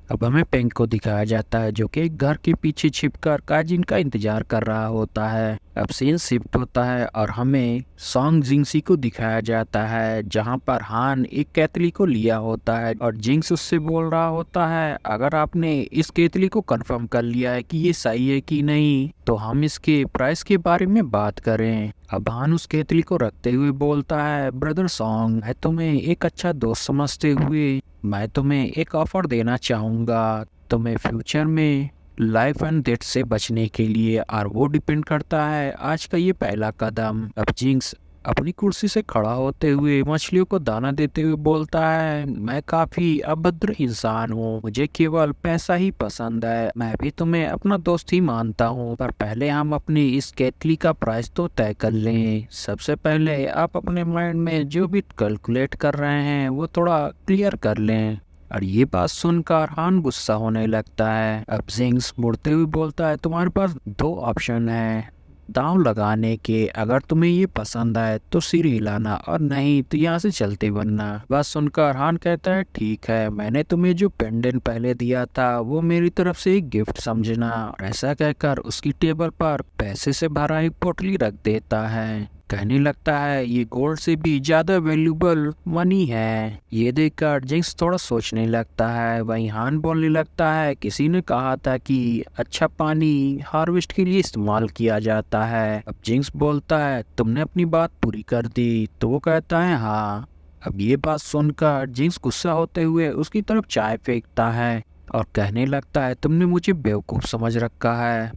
अब हमें पेंग को दिखाया जाता है जो कि एक घर के पीछे छिपकर काजिन का इंतजार कर रहा होता है। अब सीन शिफ्ट होता है और हमें सॉन्ग जिंगसी को दिखाया जाता है जहां पर हान एक केतली को लिया होता है और जिंक्स उससे बोल रहा होता है अगर आपने इस केतली को कंफर्म कर लिया है कि ये सही है कि नहीं तो हम इसके प्राइस के बारे में बात करें। अब हान उस केतली को रखते हुए बोलता है, ब्रदर सॉन्ग, मैं तुम्हें एक अच्छा दोस्त समझते हुए मैं तुम्हें एक ऑफर देना चाहूँगा तुम्हें फ्यूचर में लाइफ एंड डेथ से बचने के लिए, और वो डिपेंड करता है आज का ये पहला कदम। अब जिंक्स अपनी कुर्सी से खड़ा होते हुए मछलियों को दाना देते हुए बोलता है, मैं काफी अभद्र इंसान हूँ, मुझे केवल पैसा ही पसंद है, मैं भी तुम्हें अपना दोस्त ही मानता हूँ, पर पहले हम अपनी इस केतली का प्राइस तो तय कर लें। सबसे पहले आप अपने माइंड में जो भी कैलकुलेट कर रहे हैं वो थोड़ा क्लियर कर लें। और ये बात सुनकर हान गुस्सा होने लगता है। अब जिंक्स मुड़ते हुए बोलता है, तुम्हारे पास दो ऑप्शन है दांव लगाने के, अगर तुम्हें ये पसंद आए तो सिर हिलाना और नहीं तो यहाँ से चलते बनना। बस सुनकर हान कहता है, ठीक है, मैंने तुम्हें जो पेंडेंट पहले दिया था वो मेरी तरफ से एक गिफ्ट समझना। और ऐसा कहकर उसकी टेबल पर पैसे से भरा एक पोटली रख देता है। कहने लगता है, ये गोल्ड से भी ज्यादा वैल्यूबल मनी है। ये देखकर जिंक्स थोड़ा सोचने लगता है। वहीं हान बोलने लगता है, किसी ने कहा था कि अच्छा पानी हार्वेस्ट के लिए इस्तेमाल किया जाता है। अब जिंक्स बोलता है, तुमने अपनी बात पूरी कर दी? तो वो कहता है, हाँ। अब ये बात सुनकर जिंक्स गुस्सा होते हुए उसकी तरफ चाय फेंकता है और कहने लगता है, तुमने मुझे बेवकूफ समझ रखा है।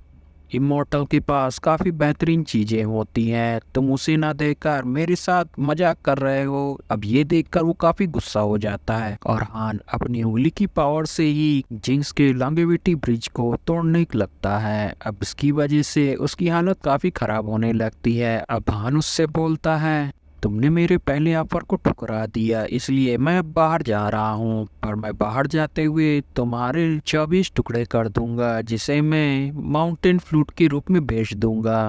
इमोर्टल के पास काफी बेहतरीन चीजें होती हैं, तुम उसे ना देखकर मेरे साथ मजाक कर रहे हो। अब ये देखकर वो काफी गुस्सा हो जाता है और हान अपनी उंगली की पावर से ही जिंक्स के लॉन्गेविटी ब्रिज को तोड़ने लगता है। अब इसकी वजह से उसकी हालत काफी खराब होने लगती है। अब हान उससे बोलता है, तुमने मेरे पहले ऑफर को ठुकरा दिया, इसलिए मैं अब बाहर जा रहा हूँ, पर मैं बाहर जाते हुए तुम्हारे 24 टुकड़े कर दूंगा जिसे मैं माउंटेन फ्लूट के रूप में बेच दूंगा।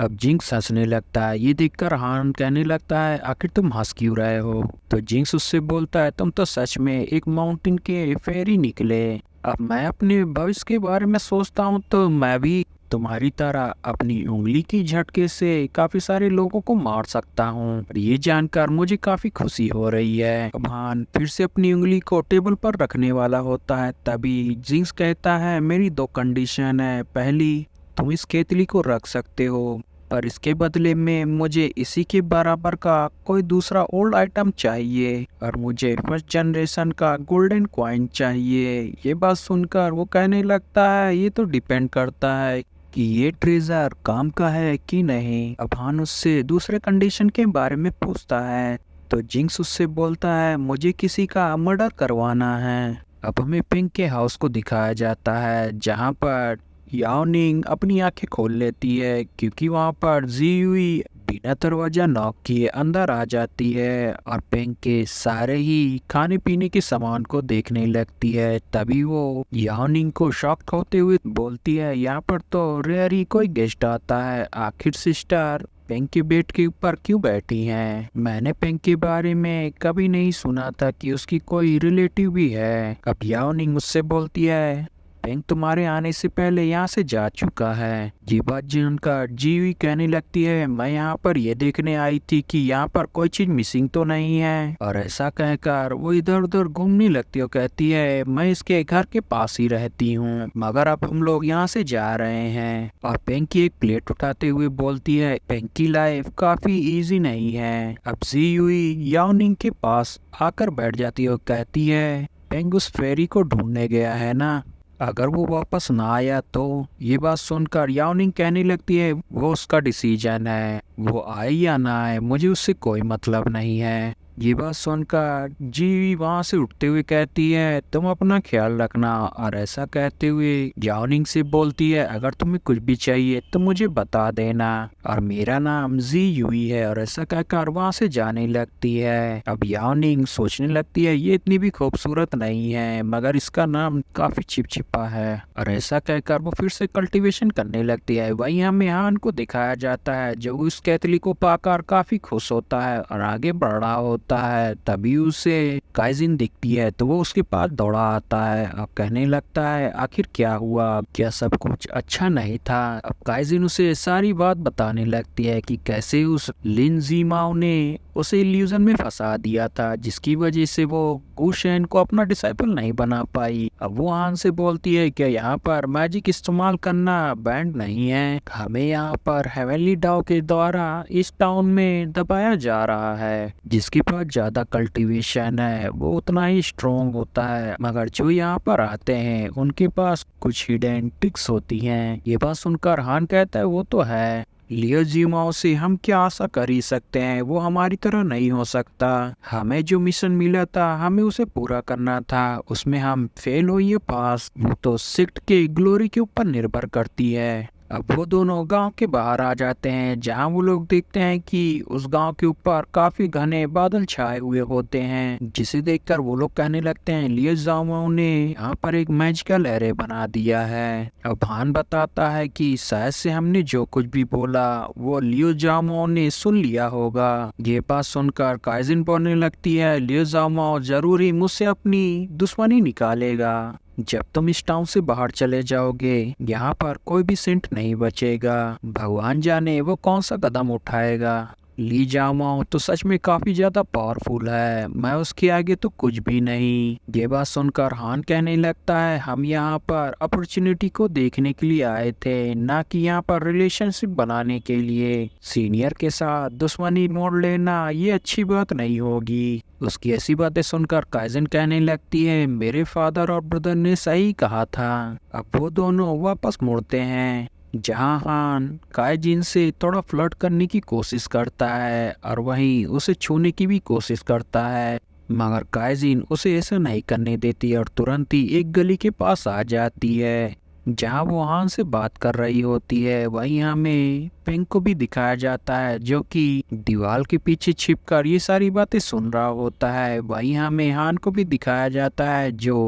अब जिंक्स हंसने लगता है। ये देखकर हान कहने लगता है, आखिर तुम हंस क्यों रहे हो? तो जिंक्स उससे बोलता है, तुम तो सच में एक माउंटेन के फेरी निकले। अब मैं अपने भविष्य के बारे में सोचता हूँ तो मैं भी तुम्हारी तरह अपनी उंगली की झटके से काफी सारे लोगों को मार सकता हूँ। और ये जानकर मुझे काफी खुशी हो रही है। भान फिर से अपनी उंगली को टेबल पर रखने वाला होता है, तभी जिंक्स कहता है, मेरी दो कंडीशन है। पहली, तुम इस केतली को रख सकते हो, पर इसके बदले में मुझे इसी के बराबर का कोई दूसरा ओल्ड आइटम चाहिए और मुझे फर्स्ट जनरेशन का गोल्डन कॉइन चाहिए। ये बात सुनकर वो कहने लगता है, ये तो डिपेंड करता है कि ये ट्रेजर काम का है कि नहीं। अब हान उससे दूसरे कंडीशन के बारे में पूछता है तो जिंक्स उससे बोलता है, मुझे किसी का मर्डर करवाना है। अब हमें पिंक के हाउस को दिखाया जाता है जहाँ पर याओनिंग अपनी आंखें खोल लेती है क्योंकि वहां पर जीयुई बिना दरवाजा नॉक किए अंदर आ जाती है और पिंक के सारे ही खाने पीने के सामान को देखने लगती है। तभी वो याओनिंग को शॉक होते हुए बोलती है, यहाँ पर तो रेयर ही कोई गेस्ट आता है, आखिर सिस्टर पिंक के बेड के ऊपर क्यों बैठी हैं? मैंने पिंक के बारे में कभी नहीं सुना था कि उसकी कोई रिलेटिव भी है। अब याओनिंग मुझसे बोलती है, पिंक तुम्हारे आने से पहले यहाँ से जा चुका है। ये बात जानकर जीवी कहने लगती है, मैं यहाँ पर ये देखने आई थी कि यहाँ पर कोई चीज मिसिंग तो नहीं है। और ऐसा कहकर वो इधर उधर घूमने लगती है और कहती है, मैं इसके घर के पास ही रहती हूँ, मगर अब हम लोग यहाँ से जा रहे हैं। और पिंक की एक प्लेट उठाते हुए बोलती है, पिंक की लाइफ काफी इजी नहीं है। अब जीवी याओनिंग के पास आकर बैठ जाती है और कहती है, पिंक उस फेरी को ढूंढने गया है ना, अगर वो वापस ना आया तो? ये बात सुनकर याओनिंग कहने लगती है, वो उसका डिसीजन है, वो आए या ना आए मुझे उससे कोई मतलब नहीं है। ये बात सुनकर जी वहां से उठते हुए कहती है, तुम अपना ख्याल रखना। और ऐसा कहते हुए याओनिंग से बोलती है, अगर तुम्हें कुछ भी चाहिए तो मुझे बता देना, और मेरा नाम जी यूई है। और ऐसा कहकर वहां से जाने लगती है। अब याओनिंग सोचने लगती है, ये इतनी भी खूबसूरत नहीं है, मगर इसका नाम काफी चिपचिपा है। और ऐसा कहकर वो फिर से कल्टीवेशन करने लगती है। वहीं हमें हान को दिखाया जाता है जो उस कैथली को पाकर काफी खुश होता है और आगे बढ़ रहा होता होता है तभी उसे काइजिन दिखती है तो वो उसके पास दौड़ा आता है। अब कहने लगता है आखिर क्या हुआ, क्या सब कुछ अच्छा नहीं था। अब काइजिन उसे सारी बात बताने लगती है कि कैसे उस लिन जीमाओ ने उसे इल्यूजन में फंसा दिया था जिसकी वजह से वो गुशेन को अपना डिसाइपल नहीं बना पाई। अब वो हान से बोलती है कि यहाँ पर मैजिक इस्तेमाल करना बैंड नहीं है, हमें यहाँ पर हेवनली डाओ के द्वारा इस टाउन में दबाया जा रहा है। जिसके पास ज्यादा कल्टीवेशन है वो उतना ही स्ट्रोंग होता है, मगर जो यहाँ पर आते हैं उनके पास कुछ हिडन ट्रिक्स होती हैं। ये बात सुनकर हान कहता है वो तो है, लियो जीमाओ से हम क्या आशा कर ही सकते हैं, वो हमारी तरह नहीं हो सकता। हमें जो मिशन मिला था हमें उसे पूरा करना था, उसमें हम फेल हो या पास वो तो सिक्ट के ग्लोरी के ऊपर निर्भर करती है। अब वो दोनों गांव के बाहर आ जाते हैं जहां वो लोग देखते हैं कि उस गांव के ऊपर काफी घने बादल छाए हुए होते हैं, जिसे देखकर वो लोग कहने लगते हैं लियो जाओ ने यहाँ पर एक मैजिकल एरे बना दिया है। अब हान बताता है कि शायद से हमने जो कुछ भी बोला वो लियो जाओ ने सुन लिया होगा। ये बात सुनकर काइजिन बोलने लगती है लियो जाओ जरूर ही मुझसे अपनी दुश्मनी निकालेगा। जब तुम इस टाउन से बाहर चले जाओगे यहाँ पर कोई भी सेंट नहीं बचेगा, भगवान जाने वो कौन सा कदम उठाएगा। ली जाओ तो सच में काफी ज्यादा पावरफुल है, मैं उसके आगे तो कुछ भी नहीं। ये बात सुनकर हान कहने लगता है हम यहाँ पर अपॉर्चुनिटी को देखने के लिए आए थे, ना कि यहाँ पर रिलेशनशिप बनाने के लिए। सीनियर के साथ दुश्मनी मोड़ लेना ये अच्छी बात नहीं होगी। उसकी ऐसी बातें सुनकर काइजन कहने लगती है मेरे फादर और ब्रदर ने सही कहा था। अब वो दोनों वापस मुड़ते हैं जहां हान काइजिन से थोड़ा फ्लर्ट करने की कोशिश करता है और वहीं उसे छूने की भी कोशिश करता है, मगर काइजिन उसे ऐसा नहीं करने देती और तुरंत ही एक गली के पास आ जाती है जहां वो हान से बात कर रही होती है। वहीं हमें पेंग को भी दिखाया जाता है जो कि दीवार के पीछे छिपकर ये सारी बातें सुन रहा होता है। वहीं हमें हान को भी दिखाया जाता है जो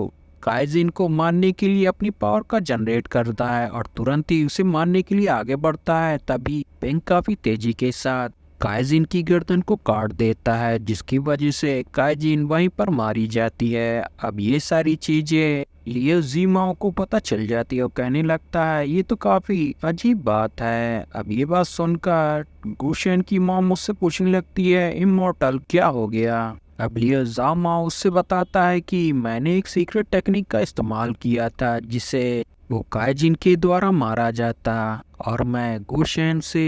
काइजिन को मारने के लिए अपनी पावर का जनरेट करता है और तुरंत ही उसे मारने के लिए आगे बढ़ता है। तभी पेंग काफी तेजी के साथ काइजिन की गर्दन को काट देता है जिसकी वजह से काइजिन वहीं पर मारी जाती है। अब ये सारी चीजें लियो जीमाओ को पता चल जाती है और कहने लगता है ये तो काफी अजीब बात है। अब ये बात सुनकर गुशेन की मॉम मुझसे पूछने लगती है इमॉर्टल क्या हो गया। अब लियो जाओ उससे बताता है कि मैंने एक सीक्रेट टेक्निक का इस्तेमाल किया था जिसे वो काइजिन के द्वारा मारा जाता और मैं गुशेन से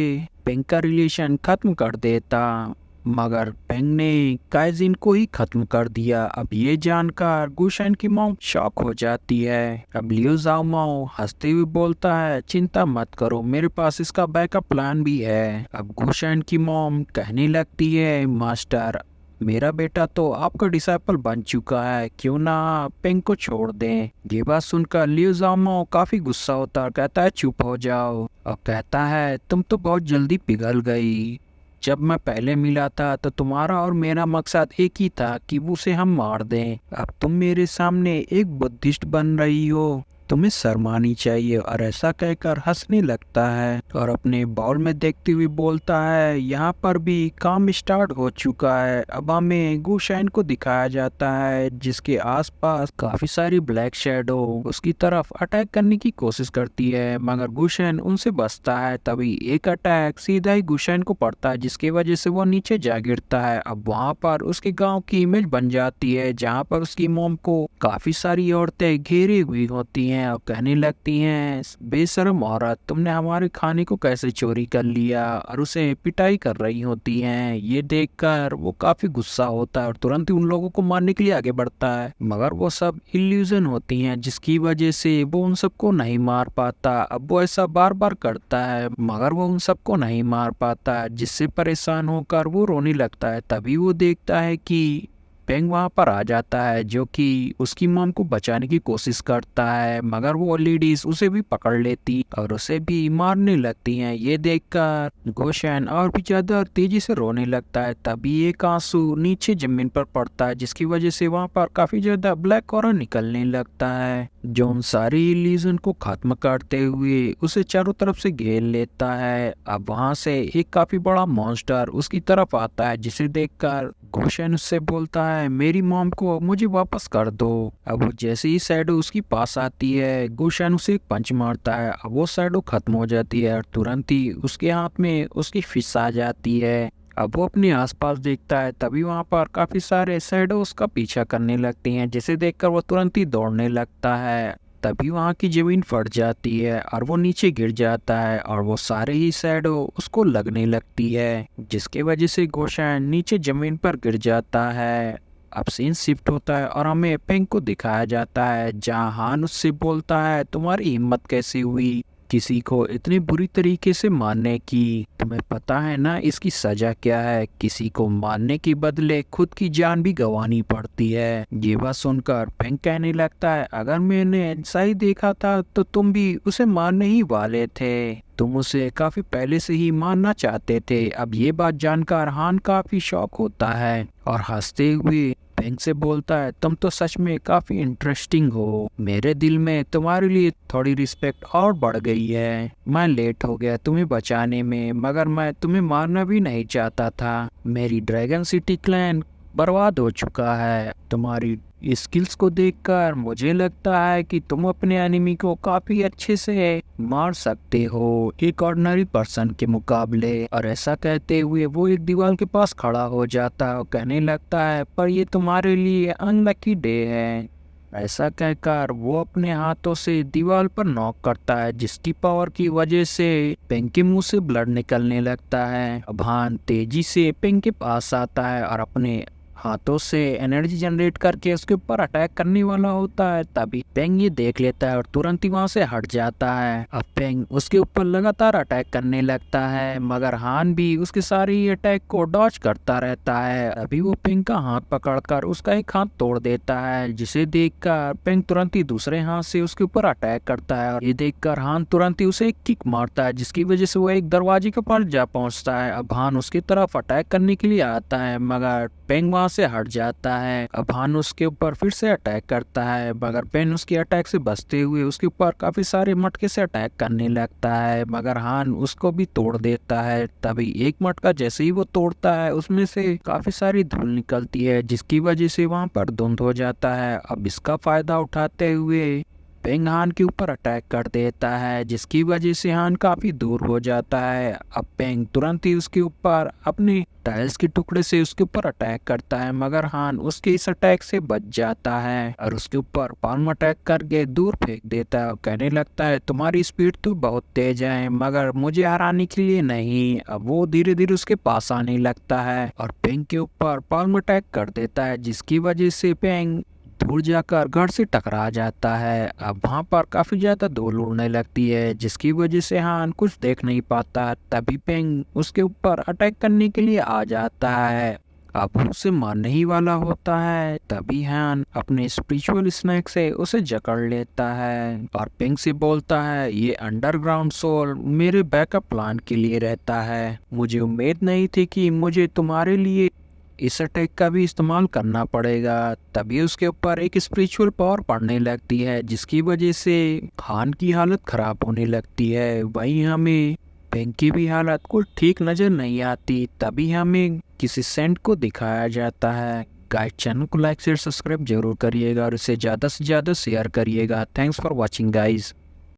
पेंग का रिलेशन खत्म कर देता, मगर पेंग ने काइजिन को ही खत्म कर दिया। अब ये जानकर गुशेन की मॉम शॉक हो जाती है। अब लियो जाओ हंसते हुए बोलता है चिंता मत करो, मेरे पास इसका बैकअप प्लान भी है। अब गुशेन की मॉम कहने लगती है मास्टर मेरा बेटा तो आपका डिसाइपल बन चुका है, क्यों ना पेंग को छोड़ दें। ये बात सुनकर लियो जाओ काफी गुस्सा होता है और कहता है चुप हो जाओ और कहता है तुम तो बहुत जल्दी पिघल गई, जब मैं पहले मिला था तो तुम्हारा और मेरा मकसद एक ही था कि उसे हम मार दें। अब तुम मेरे सामने एक बुद्धिस्ट बन रही हो, तुम्हें शर्म आनी चाहिए। और ऐसा कहकर हंसने लगता है और अपने बाउल में देखते हुए बोलता है यहाँ पर भी काम स्टार्ट हो चुका है। अब हमें गुशेन को दिखाया जाता है जिसके आसपास काफी सारी ब्लैक शैडो उसकी तरफ अटैक करने की कोशिश करती है, मगर गुशेन उनसे बचता है। तभी एक अटैक सीधा ही गुशेन को पड़ता है जिसकी वजह से वो नीचे जा गिरता है। अब वहाँ पर उसके गाँव की इमेज बन जाती है जहाँ पर उसकी मोम को काफी सारी औरतें घेरी हुई होती हैं और कहने लगती हैं बेशर्म औरत तुमने हमारे खाने को कैसे चोरी कर लिया, और उसे पिटाई कर रही होती हैं। ये देखकर वो काफी गुस्सा होता है और तुरंत ही उन लोगों को मारने के लिए आगे बढ़ता है, मगर वो सब इल्यूजन होती हैं जिसकी वजह से वो उन सबको नहीं मार पाता। अब वो ऐसा बार बार करता है मगर वो उन सबको नहीं मार पाता, जिससे परेशान होकर वो रोने लगता है। तभी वो देखता है कि पेंग वहाँ पर आ जाता है जो कि उसकी मॉम को बचाने की कोशिश करता है, मगर वो लेडीज उसे भी पकड़ लेती और उसे भी मारने लगती हैं। ये देखकर गोशेन और भी ज्यादा तेजी से रोने लगता है। तभी एक आंसू नीचे जमीन पर पड़ता है जिसकी वजह से वहाँ पर काफी ज्यादा ब्लैक ऑरा निकलने लगता है जो उन सारी इल्यूजन को खत्म करते हुए उसे चारों तरफ से घेर लेता है। अब वहाँ से एक काफी बड़ा मॉन्स्टर उसकी तरफ आता है जिसे देखकर गोशेन उससे बोलता है मेरी मॉम को मुझे वापस कर दो। अब वो जैसे ही शैडो उसके पास आती है गोशेन उसे एक पंच मारता है। अब वो शैडो खत्म हो जाती है और तुरंत ही उसके हाथ में उसकी फिश आ जाती है। अब वो अपने आसपास देखता है तभी वहाँ पर काफी सारे शैडो उसका पीछा करने लगती हैं जिसे देखकर वो तुरंत ही दौड़ने लगता है। तभी वहाँ की जमीन फट जाती है और वो नीचे गिर जाता है और वो सारे ही शैडो उसको लगने लगती है जिसके वजह से गोशेन नीचे जमीन पर गिर जाता है। अब सीन शिफ्ट होता है और हमें पेंग को दिखाया जाता है जहाँ हान उससे बोलता है तुम्हारी हिम्मत कैसे हुई किसी को इतनी बुरी तरीके से मारने की, तुम्हें पता है ना इसकी सजा क्या है, किसी को मारने के बदले खुद की जान भी गंवानी पड़ती है। ये बात सुनकर पेंग कहने लगता है अगर मैंने ऐसा ही देखा था तो तुम भी उसे मारने ही वाले थे, तुम उसे काफी पहले से ही मारना चाहते थे। अब ये बात जानकर हान काफी शॉक होता है और हंसते हुए पेंग से बोलता है तुम तो सच में काफी इंटरेस्टिंग हो, मेरे दिल में तुम्हारे लिए थोड़ी रिस्पेक्ट और बढ़ गई है। मैं लेट हो गया तुम्हें बचाने में मगर मैं तुम्हें मारना भी नहीं चाहता था। मेरी ड्रैगन सिटी क्लैन बर्बाद हो चुका है। तुम्हारी स्किल्स को देखकर मुझे लगता है कि तुम अपने एनिमी को काफी अच्छे से मार सकते हो एक ऑर्डिनरी पर्सन के मुकाबले। और ऐसा कहते हुए वो एक दीवार के पास खड़ा हो जाता है और कहने लगता है पर ये तुम्हारे लिए अनलकी डे है। ऐसा कहकर वो अपने हाथों से दीवार पर नॉक करता है जिसकी पावर की वजह से पेंग के मुंह से ब्लड निकलने लगता है। अब हान तेजी से पेंग के पास आता है और अपने हाथों से एनर्जी जनरेट करके उसके ऊपर अटैक करने वाला होता है। तभी पेंग ये देख लेता है और तुरंत ही वहां से हट जाता है। अब पेंग उसके ऊपर लगातार अटैक करने लगता है मगर हान भी उसके सारे अटैक को डॉज करता रहता है। अभी वो पेंग का हाथ पकड़कर उसका एक हाथ तोड़ देता है जिसे देखकर पेंग तुरंत ही दूसरे हाथ से उसके ऊपर अटैक करता है और ये देखकर हान तुरंत ही उसे एक किक मारता है जिसकी वजह से वो एक दरवाजे के पास जा पहुंचता है। अब हान उसकी तरफ अटैक करने के लिए आता है मगर पेंग वहां से हट जाता है। अब हान उसके ऊपर फिर से अटैक करता है मगर पेंग उसकी अटैक से बचते हुए उसके ऊपर काफी सारे मटके से अटैक करने लगता है मगर हान उसको भी तोड़ देता है। तभी एक मटका जैसे ही वो तोड़ता है उसमें से काफी सारी धूल निकलती है जिसकी वजह से वहां पर धुंध हो जाता है। अब इसका फायदा उठाते हुए पेंग हान के ऊपर अटैक कर देता है जिसकी वजह से हान काफी दूर हो जाता है। अब पेंग तुरंत ही उसके ऊपर अपने टाइल्स के टुकड़े से उसके ऊपर अटैक करता है मगर हान उसके इस अटैक से बच जाता है और उसके ऊपर पाल्म अटैक करके दूर फेंक देता है और कहने लगता है तुम्हारी स्पीड तो बहुत तेज है मगर मुझे हराने के लिए नहीं। अब वो धीरे धीरे उसके पास आने लगता है और पेंग के ऊपर पाल्म अटैक कर देता है जिसकी वजह से पेंग दूर जाकर घर से टकरा जाता है। अब वहाँ पर काफी ज्यादा धूल उड़ने लगती है जिसकी वजह से हान कुछ देख नहीं पाता। तभी पेंग उसके ऊपर अटैक करने के लिए आ जाता है। अब वो उसे मारने ही वाला होता है तभी हान अपने स्पिरिचुअल स्नैक से उसे जकड़ लेता है और पेंग से बोलता है ये अंडरग्राउंड सोल मेरे बैकअप प्लान के लिए रहता है, मुझे उम्मीद नहीं थी कि मुझे तुम्हारे लिए इस अटैक का भी इस्तेमाल करना पड़ेगा। तभी उसके ऊपर एक स्पिरिचुअल पावर पड़ने लगती है जिसकी वजह से हान की हालत खराब होने लगती है। वहीं हमें पेंग की भी हालत कुछ ठीक नजर नहीं आती। तभी हमें किसी सेंट को दिखाया जाता है। गाइस चैनल को लाइक शेयर सब्सक्राइब जरूर करिएगा और इसे ज़्यादा से ज़्यादा शेयर करिएगा। Thanks for watching guys.